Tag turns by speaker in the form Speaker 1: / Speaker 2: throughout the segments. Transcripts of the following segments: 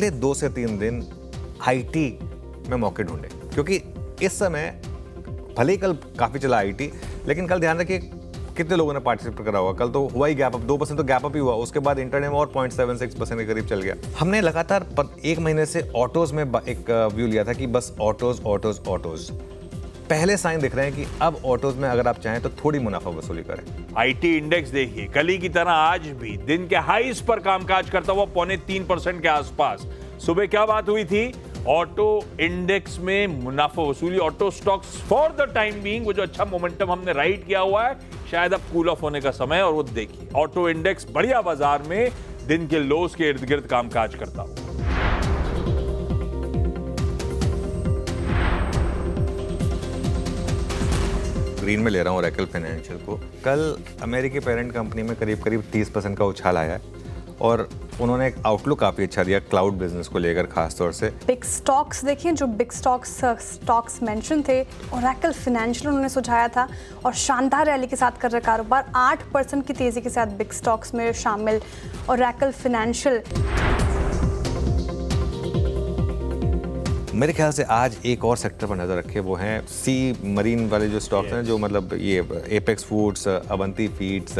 Speaker 1: अगले 2 से 3 दिन आईटी में मौके ढूंढे, क्योंकि इस समय भले ही कल काफ़ी चला आईटी, लेकिन कल ध्यान रखिए कितने लोगों ने पार्टिसिपेट करा होगा। कल तो हुआ ही गैप अप, 2% तो गैप अप ही हुआ, उसके बाद इंटरडे में और 0.76% के करीब चल गया। हमने लगातार एक महीने से ऑटोज में एक व्यू लिया था कि बस ऑटोज ऑटोज ऑटोज। पहले साइन दिख रहे हैं कि अब ऑटोज में अगर आप चाहें तो थोड़ी मुनाफा वसूली करें।
Speaker 2: आईटी इंडेक्स देखिए कल ही की तरह आज भी दिन के हाईस पर कामकाज करता हुआ 0.3% के आसपास। सुबह क्या बात हुई थी? ऑटो इंडेक्स में मुनाफा वसूली, auto stocks for the time being, वो जो अच्छा मोमेंटम हमने राइड किया हुआ है, शायद अब कूल ऑफ होने का समय है। और वो देखिए ऑटो इंडेक्स बढ़िया बाजार में दिन के लोस के इर्द गिर्द कामकाज करता हुआ।
Speaker 1: ग्रीन में ले रहा हूँ ओरेकल फाइनेंशियल को। कल अमेरिकी पेरेंट कंपनी में करीब 30% का उछाल आया है और उन्होंने एक आउटलुक काफ़ी अच्छा दिया क्लाउड बिजनेस को लेकर, खासतौर से
Speaker 3: बिग स्टॉक्स देखिए, जो बिग स्टॉक्स मेंशन थे, ओरेकल फाइनेंशियल उन्होंने सुझाया था और शानदार रैली के साथ कर रहा कारोबार। 8% की तेजी के साथ बिग स्टॉक्स में शामिल ओरेकल फाइनेंशियल।
Speaker 1: मेरे ख्याल से आज एक और सेक्टर पर नज़र रखे, वो हैं सी मरीन वाले जो स्टॉक्स हैं, जो मतलब ये एपेक्स फूड्स, अवंती फीड्स,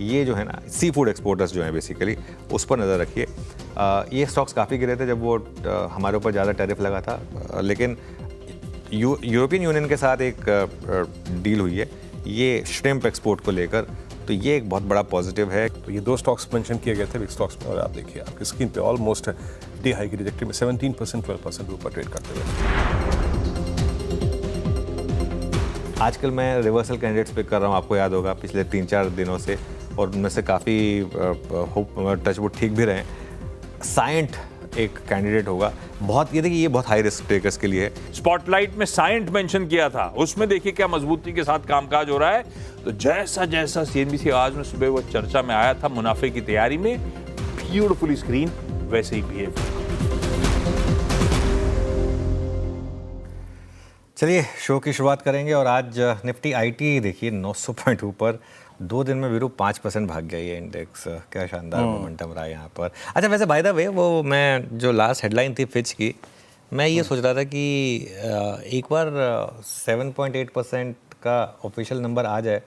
Speaker 1: ये जो है ना सी फूड एक्सपोर्टर्स जो हैं बेसिकली, उस पर नज़र रखिए। ये स्टॉक्स काफ़ी गिरे थे जब वो हमारे ऊपर ज़्यादा टैरिफ लगा था, लेकिन यूरोपियन यूनियन के साथ एक डील हुई है ये श्रिम्प एक्सपोर्ट को लेकर, तो ये एक बहुत बड़ा पॉजिटिव है।
Speaker 4: तो ये 2 स्टॉक्स मेंशन किए गए थे बिग स्टॉक्स में, और आप देखिए आपकी स्क्रीन पे ऑलमोस्ट डे हाई की ट्रैजेक्टरी में 17% 12% ऊपर ट्रेड करते हुए।
Speaker 1: आजकल मैं रिवर्सल कैंडिडेट्स पिक कर रहा हूँ, आपको याद होगा पिछले 3-4 दिनों से, और उनमें से काफ़ी टचवुड ठीक भी रहे। साइंट एक कैंडिडेट होगा, बहुत, ये देखिए ये बहुत हाई रिस्क टेकर्स के लिए है।
Speaker 2: स्पॉटलाइट में साइंट मेंशन किया था, उसमें देखिए क्या मजबूती के साथ कामकाज हो रहा है। तो जैसा जैसा सीएनबीसी आवाज में सुबह वो चर्चा में आया था मुनाफे की तैयारी में, ब्यूटीफुली स्क्रीन वैसे ही बिहेव।
Speaker 1: चलिए शो की शुरुआत करेंगे, और आज निफ्टी आईटी देखिए 900 पॉइंट ऊपर, 2 दिन में वीरू 5% भाग गया ये इंडेक्स। क्या शानदार मोमेंटम रहा है यहाँ पर। अच्छा वैसे बाय द वे, वो मैं जो लास्ट हेडलाइन थी फिच की, मैं ये सोच रहा था कि एक बार 7.8% का ऑफिशियल नंबर आ जाए,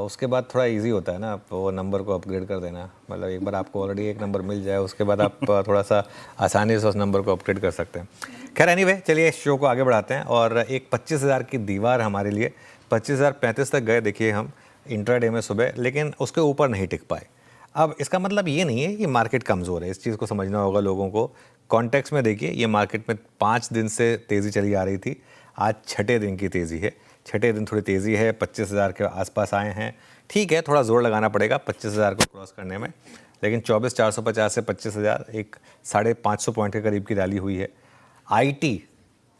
Speaker 1: उसके बाद थोड़ा इजी होता है ना वो नंबर को अपग्रेड कर देना। मतलब एक बार आपको ऑलरेडी एक नंबर मिल जाए, उसके बाद आप थोड़ा सा आसानी से उस नंबर को अपग्रेड कर सकते हैं। खैर एनीवे, चलिए शो को आगे बढ़ाते हैं। और एक 25,000 की दीवार हमारे लिए, 25,035 तक गए देखिए हम इंट्राडे में सुबह, लेकिन उसके ऊपर नहीं टिक पाए। अब इसका मतलब ये नहीं है कि मार्केट कमज़ोर है, इस चीज़ को समझना होगा लोगों को। कॉन्टेक्स्ट में देखिए, ये मार्केट में 5 दिन से तेज़ी चली आ रही थी, आज 6ठे दिन की तेज़ी है। 6ठे दिन थोड़ी तेज़ी है, 25,000 के आसपास आए हैं। ठीक है, थोड़ा जोर लगाना पड़ेगा 25,000 को क्रॉस करने में, लेकिन 24,450 से 25,000 एक 550 पॉइंट के करीब की रैली हुई है। आईटी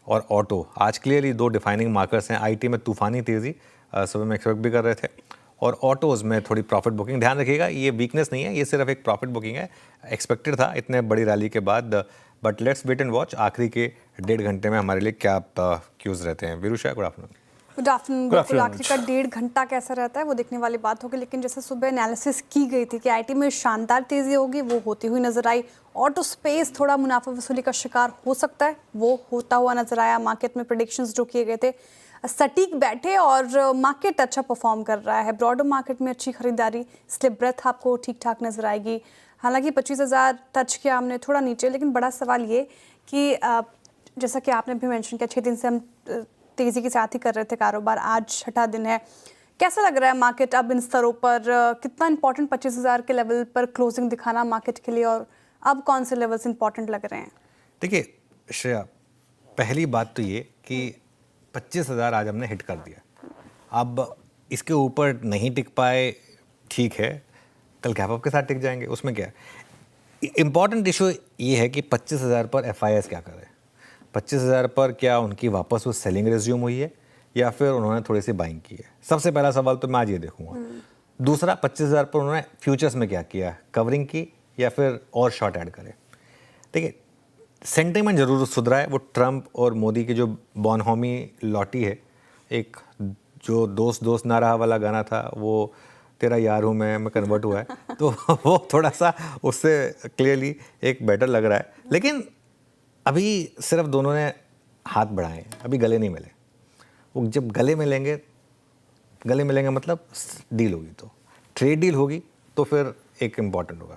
Speaker 1: और ऑटो आज क्लियरली 2 डिफाइनिंग मार्कर्स हैं। आईटी में तूफानी तेज़ी सुबह में एक्सपेक्ट भी कर रहे थे, और ऑटोज़ में थोड़ी प्रॉफिट बुकिंग। ध्यान रखिएगा ये वीकनेस नहीं है, ये सिर्फ एक प्रॉफिट बुकिंग है। एक्सपेक्टेड था इतने बड़ी रैली के बाद, but let's wait and watch आखिरी के 1.5 घंटे में हमारे लिए क्या क्यूज़ रहते हैं। वीरूषा, गुड आफ्टरनून।
Speaker 3: Good afternoon. आखिरी का 1.5 घंटा कैसा रहता है वो देखने वाली बात होगी, लेकिन जैसे सुबह एनालिसिस की गई थी कि आईटी में शानदार तेज़ी होगी, वो होती हुई नजर आई। ऑटो स्पेस थोड़ा मुनाफा वसूली का शिकार हो सकता है, वो होता हुआ नजर आया। मार्केट में प्रेडिक्शंस जो किए गए थे सटीक बैठे और मार्केट अच्छा परफॉर्म कर रहा है। ब्रॉडर मार्केट में अच्छी खरीदारी, इसलिए ब्रेथ आपको ठीक ठाक नजर आएगी। हालांकि 25,000 टच किया हमने थोड़ा नीचे, लेकिन बड़ा सवाल ये कि जैसा कि आपने भी मेंशन किया 6 दिन से हम तेज़ी के साथ ही कर रहे थे कारोबार, आज 6ठा दिन है। कैसा लग रहा है मार्केट अब इन स्तरों पर? कितना इंपॉर्टेंट 25,000 के लेवल पर क्लोजिंग दिखाना मार्केट के लिए, और अब कौन से लेवल्स इंपॉर्टेंट लग रहे हैं?
Speaker 1: देखिए श्रेया, पहली बात तो ये कि 25,000 आज हमने हिट कर दिया। अब इसके ऊपर नहीं टिक पाए, ठीक है, कल गैप अप के साथ टिक जाएंगे, उसमें क्या है। इंपॉर्टेंट इशू ये है कि 25,000 पर एफआईएस क्या कर रहे हैं। 25,000 पर क्या उनकी वापस वो सेलिंग रिज्यूम हुई है या फिर उन्होंने थोड़ी सी बाइंग की है। सबसे पहला सवाल तो मैं आज ये देखूंगा। दूसरा, 25,000 पर उन्होंने फ्यूचर्स में क्या किया, कवरिंग की या फिर और शॉर्ट ऐड करे। देखिए सेंटिमेंट जरूर सुधरा है। वो ट्रंप और मोदी की जो बॉनहोमी लौटी है, एक जो दोस्त दोस्त ना रहा वाला गाना था, वो तेरा यार हूँ मैं कन्वर्ट हुआ है तो वो थोड़ा सा उससे क्लियरली एक बेटर लग रहा है। लेकिन अभी सिर्फ दोनों ने हाथ बढ़ाए हैं, अभी गले नहीं मिले। वो जब गले मिलेंगे मतलब डील होगी, तो ट्रेड डील होगी तो फिर एक इम्पॉर्टेंट होगा।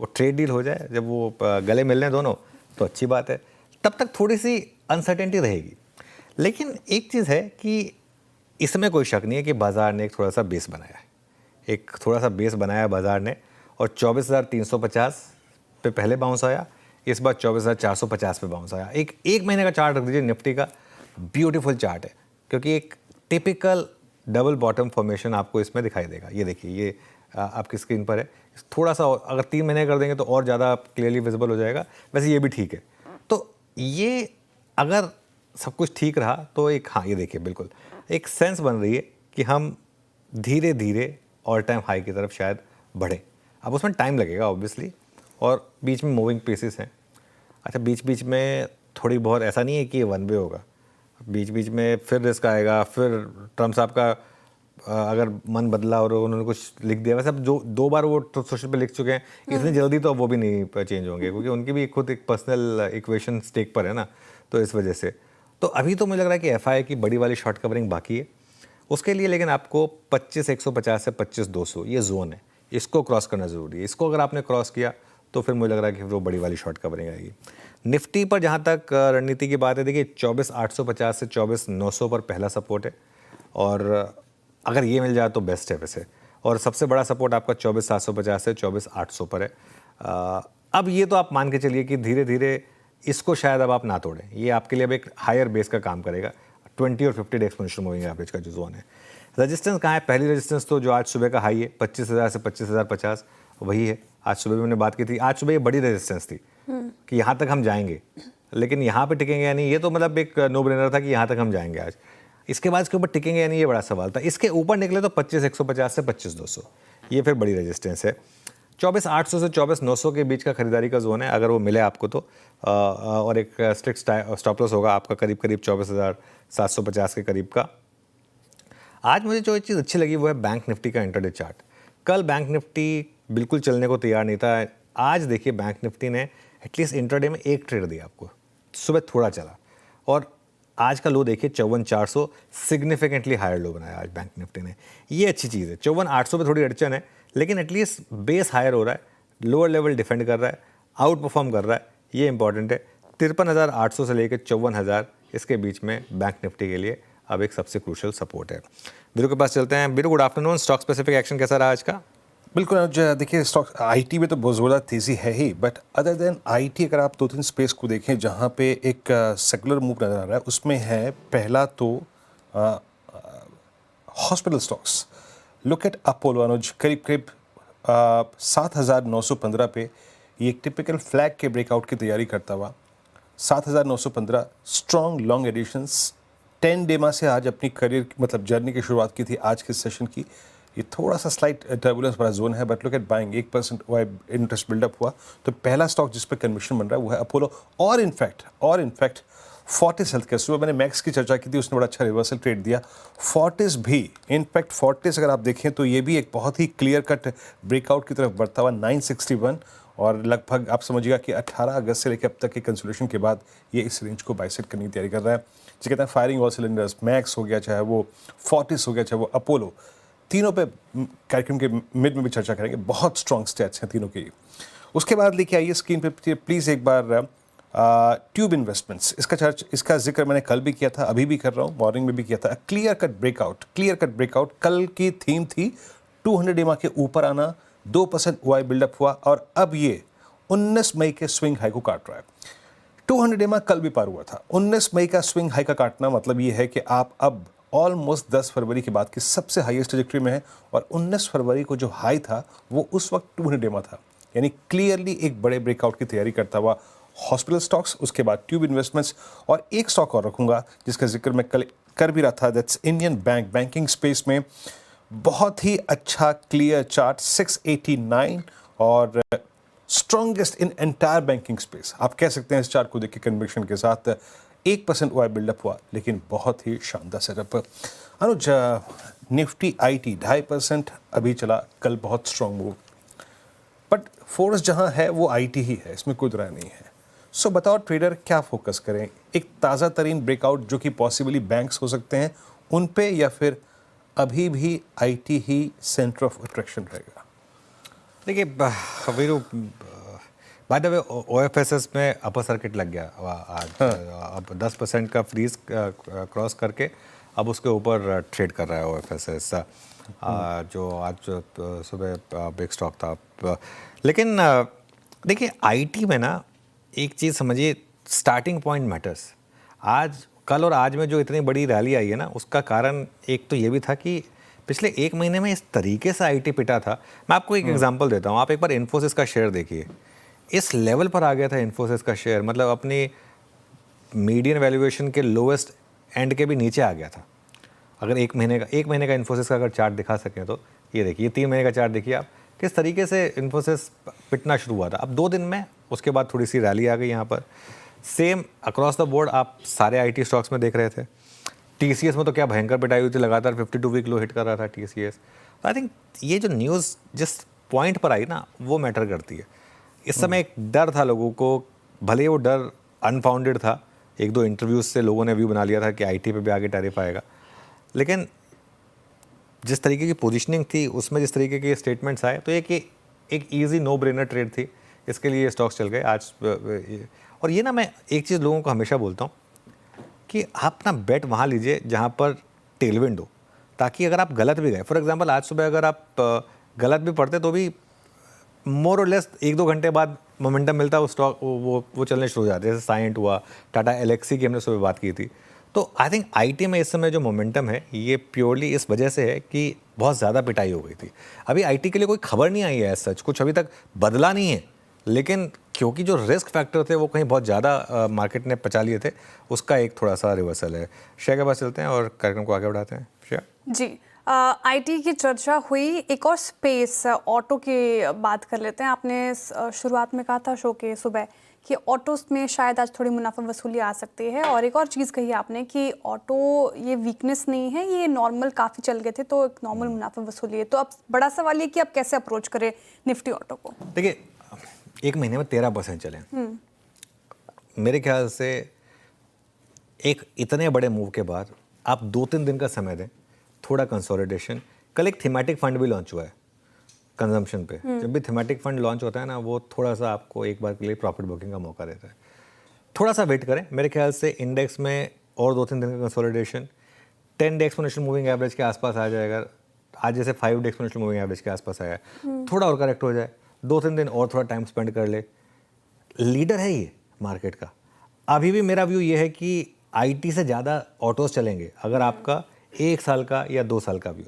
Speaker 1: वो ट्रेड डील हो जाए, जब वो गले मिल रहे दोनों तो अच्छी बात है, तब तक थोड़ी सी अनसर्टेनिटी रहेगी। लेकिन एक चीज़ है कि इसमें कोई शक नहीं है कि बाज़ार ने एक थोड़ा सा बेस बनाया है, एक थोड़ा सा बेस बनाया है बाज़ार ने, और 24,350 पे पहले बाउंस आया, इस बार 24,450 पे बाउंस आया। एक महीने का चार्ट रख दीजिए निफ्टी का, ब्यूटीफुल चार्ट है, क्योंकि एक टिपिकल डबल बॉटम फॉर्मेशन आपको इसमें दिखाई देगा। ये देखिए, ये आपकी स्क्रीन पर है। थोड़ा सा अगर 3 महीने कर देंगे तो और ज़्यादा क्लियरली विजिबल हो जाएगा, वैसे ये भी ठीक है। तो ये अगर सब कुछ ठीक रहा तो एक, हाँ ये देखिए बिल्कुल एक सेंस बन रही है कि हम धीरे धीरे ऑल टाइम हाई की तरफ शायद बढ़े। अब उसमें टाइम लगेगा ऑब्वियसली, और बीच में मूविंग पीसेस हैं। अच्छा, बीच बीच में थोड़ी बहुत, ऐसा नहीं है कि ये वन वे होगा, बीच बीच में फिर रिस्क आएगा, फिर ट्रम्प साहब का अगर मन बदला और उन्होंने कुछ लिख दिया। वैसे अब जो 2 बार वो सोशल पे लिख चुके हैं, इतनी जल्दी तो अब वो भी नहीं चेंज होंगे, क्योंकि उनकी भी खुद एक पर्सनल इक्वेशन स्टेक पर है ना, तो इस वजह से। तो अभी तो मुझे लग रहा है कि एफआई की बड़ी वाली शॉर्ट कवरिंग बाकी है उसके लिए, लेकिन आपको 25,150 से 25,200 ये जोन है, इसको क्रॉस करना ज़रूरी है। इसको अगर आपने क्रॉस किया तो फिर मुझे लग रहा है कि वो बड़ी वाली शॉर्ट कवरिंग आएगी। निफ्टी पर जहाँ तक रणनीति की बात है, देखिए 24,850 से 24,900 पर पहला सपोर्ट है, और अगर ये मिल जाए तो बेस्ट है वैसे। और सबसे बड़ा सपोर्ट आपका 24,750 से 24,800 पर है। अब ये तो आप मान के चलिए कि धीरे धीरे इसको शायद अब आप ना तोड़ें, ये आपके लिए अब एक हायर बेस का काम करेगा। 20 और 50 डे एक्सपोनेंशियल मूविंग एवरेज का जो जोन है। रेजिस्टेंस कहाँ है? पहली रेजिस्टेंस तो जो आज सुबह का हाई है 25,000 से 25,050 वही है। आज सुबह भी मैंने बात की थी, आज सुबह ये बड़ी रेजिस्टेंस थी कि यहाँ तक हम जाएंगे, लेकिन यहाँ पे टिकेंगे या नहीं, ये तो मतलब एक नो ब्रेनर था कि यहाँ तक हम जाएंगे आज। इसके बाद इसके ऊपर टिकेंगे या नहीं, ये बड़ा सवाल था। इसके ऊपर निकले तो 25,150 से 25,200 ये फिर बड़ी रेजिस्टेंस है। 24,800 से 24,900 के बीच का खरीदारी का जोन है, अगर वो मिले आपको तो। और एक स्ट्रिक्ट स्टॉप लॉस होगा आपका करीब 24,750 के करीब का। आज मुझे जो चीज़ अच्छी लगी वो है बैंक निफ्टी का इंटरडे चार्ट। कल बैंक निफ्टी बिल्कुल चलने को तैयार नहीं था। आज देखिए बैंक निफ्टी ने एटलीस्ट इंटरडे में एक ट्रेड दिया आपको, सुबह थोड़ा चला, और आज का लो देखिए 54,400, सिग्निफिकेंटली हायर लो बनाया आज बैंक निफ्टी ने। ये अच्छी चीज़ है। 54,800 पे थोड़ी अड़चन है, लेकिन एटलीस्ट बेस हायर हो रहा है, लोअर लेवल डिफेंड कर रहा है, आउट परफॉर्म कर रहा है, ये इंपॉर्टेंट है। 53,800 से लेकर 54,000 इसके बीच में बैंक निफ्टी के लिए अब एक सबसे क्रूशियल सपोर्ट है। बीरू के पास चलते हैं। Biru, good afternoon. Stock specific action कैसा रहा आज का?
Speaker 4: बिल्कुल अनुज, देखिए स्टॉक आईटी में तो बहुत ज़ोरदार तेज़ी है ही, बट अदर देन आईटी अगर आप 2-3 स्पेस को देखें जहाँ पे एक सेकुलर मूव नज़र आ रहा है, उसमें है पहला तो hospital stocks. Look at Apollo अनुज, करीब 7,915 पे ये एक टिपिकल फ्लैग के ब्रेकआउट की तैयारी करता हुआ 7,915 स्ट्रॉन्ग लॉन्ग एडिशंस 10 डेमा से आज अपनी करियर मतलब जर्नी की शुरुआत की थी आज के सेशन की। ये थोड़ा सा स्लाइट टर्बुलेंस वाला जोन है, but look at buying 1% interest buildup हुआ। तो पहला स्टॉक जिस पर कन्विक्शन बन रहा है वो है अपोलो। और इनफैक्ट फोर्टिस हेल्थ केयर, सुबह मैंने मैक्स की चर्चा की थी, उसने बड़ा अच्छा रिवर्सल ट्रेड दिया। फोर्टिस भी, इनफैक्ट फोर्टिस अगर आप देखें तो ये भी एक बहुत ही क्लियर कट ब्रेकआउट की तरफ बढ़ता हुआ 961, और लगभग आप समझिएगा कि 18 अगस्त से लेकर अब तक के कंसोलिडेशन के बाद ये इस रेंज को बाइसेट करने की तैयारी कर रहा है। जो कहते हैं फायरिंग ऑल सिलेंडर्स, मैक्स हो गया, चाहे वो फोर्टिस हो गया, चाहे वो अपोलो, तीनों पे कार्यक्रम के मिड में भी चर्चा करेंगे। बहुत स्ट्रॉन्ग स्टैट्स हैं तीनों की। उसके बाद लेके आइए स्क्रीन पे प्लीज़ एक बार ट्यूब इन्वेस्टमेंट्स, इसका जिक्र मैंने कल भी किया था, अभी भी कर रहा हूँ, मॉर्निंग में भी किया था। क्लियर कट ब्रेकआउट कल की थीम थी 200 डेमा के ऊपर आना, 2% OI बिल्डअप हुआ, और अब ये 19 मई के स्विंग हाई को काट रहा है। 200 डेमा कल भी पार हुआ था। 19 मई का स्विंग हाई का काटना मतलब ये है कि आप अब ऑलमोस्ट 10 फरवरी के बाद की सबसे हाईएस्ट ट्रैजेक्टरी में है, और 19 फरवरी को जो हाई था वो उस वक्त 200 डेमा था। यानी क्लियरली एक बड़े ब्रेकआउट की तैयारी करता हुआ हॉस्पिटल स्टॉक्स, उसके बाद ट्यूब इन्वेस्टमेंट्स, और एक स्टॉक और रखूंगा जिसका जिक्र मैं कल कर भी रहा था, that's Indian bank. Banking space में बहुत ही अच्छा क्लियर चार्ट 689 और strongest in entire banking space. आप कह सकते हैं इस चार्ट को देख के कन्विक्शन के साथ 1% हुआ बिल्डअप हुआ, लेकिन बहुत ही शानदार सेटअप। अनुज, निफ्टी आईटी 2.5% अभी चला, कल बहुत स्ट्रॉन्ग मूव, बट फोर्स जहां है वो आईटी ही है, इसमें कोई राय नहीं है। सो बताओ ट्रेडर क्या फोकस करें, एक ताज़ा तरीन ब्रेकआउट जो कि पॉसिबली बैंक्स हो सकते हैं उन पे, या फिर अभी भी IT he centre of attraction रहेगा?
Speaker 1: देखिए Veeru, by the way OFSS में अपर सर्किट लग गया आज। अब 10% का फ्रीज क्रॉस करके अब उसके ऊपर ट्रेड कर रहा है ओएफएसएस, जो आज सुबह बिग स्टॉक था। लेकिन देखिए आईटी में ना एक चीज़ समझिए, स्टार्टिंग पॉइंट मैटर्स। आज कल और आज में जो इतनी बड़ी रैली आई है ना, उसका कारण एक तो ये भी था कि पिछले एक महीने में इस तरीके से आईटी पिटा था। मैं आपको एक एग्जांपल देता हूँ, आप एक बार इन्फोसिस का शेयर देखिए, इस लेवल पर आ गया था इन्फोसिस का शेयर, मतलब अपनी मीडियन वैल्यूएशन के लोवेस्ट एंड के भी नीचे आ गया था। अगर एक महीने का इन्फोसिस का अगर चार्ट दिखा सकें तो ये देखिए, 3 महीने का चार्ट देखिए आप, किस तरीके से इन्फोसिस पिटना शुरू हुआ था। अब 2 दिन में उसके बाद थोड़ी सी रैली आ गई यहाँ पर। सेम अक्रॉस द बोर्ड आप सारे आईटी स्टॉक्स में देख रहे थे। टीसीएस में तो क्या भयंकर पिटाई हुई थी, लगातार 52 वीक लो हिट कर रहा था टीसीएस। तो आई थिंक ये जो न्यूज़ जिस पॉइंट पर आई ना, वो मैटर करती है। इस समय एक डर था लोगों को, भले वो डर अनफाउंडेड था, 1-2 इंटरव्यूज से लोगों ने व्यू बना लिया था कि आईटी पे भी आगे टैरिफ आएगा, लेकिन जिस तरीके की पोजीशनिंग थी उसमें जिस तरीके के स्टेटमेंट्स आए, तो एक ईजी नो ब्रेनर ट्रेड थी, इसके लिए स्टॉक्स चल गए आज। और ये ना, मैं एक चीज़ लोगों को हमेशा बोलता हूँ कि आप ना बेट वहाँ लीजिए जहाँ पर टेलविंड हो, ताकि अगर आप गलत भी गए, फॉर एग्जांपल आज सुबह अगर आप गलत भी पड़ते तो भी मोर और लेस 1-2 घंटे बाद मोमेंटम मिलता, वो स्टॉक वो चलने शुरू हो जाते, जैसे साइंट हुआ, टाटा एलेक्सी की हमने सुबह बात की थी। तो आई थिंक आईटी में इस समय जो मोमेंटम है ये प्योरली इस वजह से है कि बहुत ज़्यादा पिटाई हो गई थी। अभी आईटी के लिए कोई खबर नहीं आई है एज सच, कुछ अभी तक बदला नहीं है, लेकिन क्योंकि जो रिस्क फैक्टर थे वो कहीं बहुत ज़्यादा मार्केट ने पचा लिए थे, उसका एक थोड़ा सा रिवर्सल है। शेयर के पास चलते हैं और कार्यक्रम को आगे बढ़ाते हैं। शेयर
Speaker 3: जी, आईटी की चर्चा हुई, एक और स्पेस ऑटो की बात कर लेते हैं। आपने शुरुआत में कहा था शो के सुबह कि ऑटोस में शायद आज थोड़ी मुनाफा वसूली आ सकती है, और एक और चीज़ कही आपने कि ऑटो ये वीकनेस नहीं है, ये नॉर्मल काफ़ी चल गए थे, तो एक नॉर्मल मुनाफा वसूली है। तो अब बड़ा सवाल ये कि आप कैसे अप्रोच करें निफ्टी ऑटो को?
Speaker 1: देखिए, एक महीने में 13% चले, मेरे ख्याल से एक इतने बड़े मूव के बाद आप 2-3 दिन का समय दें, थोड़ा कंसोलिडेशन। कल एक थीमेटिक फंड भी लॉन्च हुआ है कंजम्पशन पे। जब भी थीमेटिक फंड लॉन्च होता है ना, वो थोड़ा सा आपको एक बार के लिए प्रॉफिट बुकिंग का मौका देता है। थोड़ा सा वेट करें, मेरे ख्याल से इंडेक्स में और 2-3 दिन का consolidation 10 day exponential moving average के आसपास आ जाएगा। आज जैसे 5 डे एक्सपोनेंशियल मूविंग एवरेज के आसपास आया, थोड़ा और करेक्ट हो जाए, 2-3 दिन और थोड़ा टाइम स्पेंड कर ले। लीडर है ये मार्केट का। अभी भी मेरा व्यू ये है कि आईटी से ज़्यादा ऑटोज चलेंगे अगर आपका 1 साल का या 2 साल का व्यू,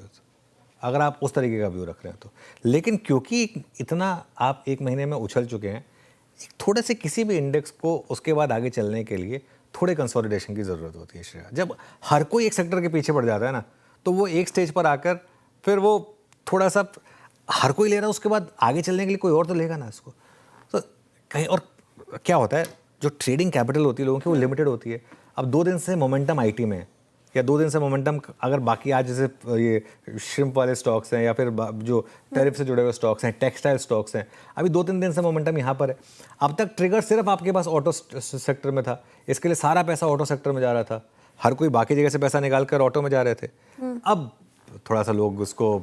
Speaker 1: अगर आप उस तरीके का व्यू रख रहे हैं तो। लेकिन क्योंकि इतना आप एक महीने में उछल चुके हैं, थोड़े से किसी भी इंडेक्स को उसके बाद आगे चलने के लिए थोड़े कंसोलिडेशन की ज़रूरत होती है। श्रेया, जब हर कोई एक सेक्टर के पीछे पड़ जाता है ना, तो वो एक स्टेज पर आकर फिर वो थोड़ा सा हर कोई ले रहा है, उसके बाद आगे चलने के लिए कोई और तो लेगा ना इसको। तो कहीं और क्या होता है, जो ट्रेडिंग कैपिटल होती है लोगों की वो लिमिटेड होती है। अब 2 दिन से मोमेंटम आईटी में, या 2 दिन से मोमेंटम अगर बाकी आज जैसे ये श्रिम्प वाले स्टॉक्स हैं, या फिर जो टैरिफ से जुड़े हुए स्टॉक्स हैं, टेक्सटाइल स्टॉक्स हैं, अभी 2-3 दिन से मोमेंटम यहाँ पर है। अब तक ट्रिगर सिर्फ आपके पास ऑटो सेक्टर में था, इसके लिए सारा पैसा ऑटो सेक्टर में जा रहा था, हर कोई बाकी जगह से पैसा निकाल कर ऑटो में जा रहे थे। अब थोड़ा सा लोग उसको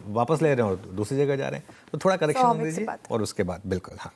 Speaker 1: वापस ले रहे हैं और दूसरी जगह जा रहे हैं, तो थोड़ा करेक्शन दीजिए और उसके बाद बिल्कुल हाँ।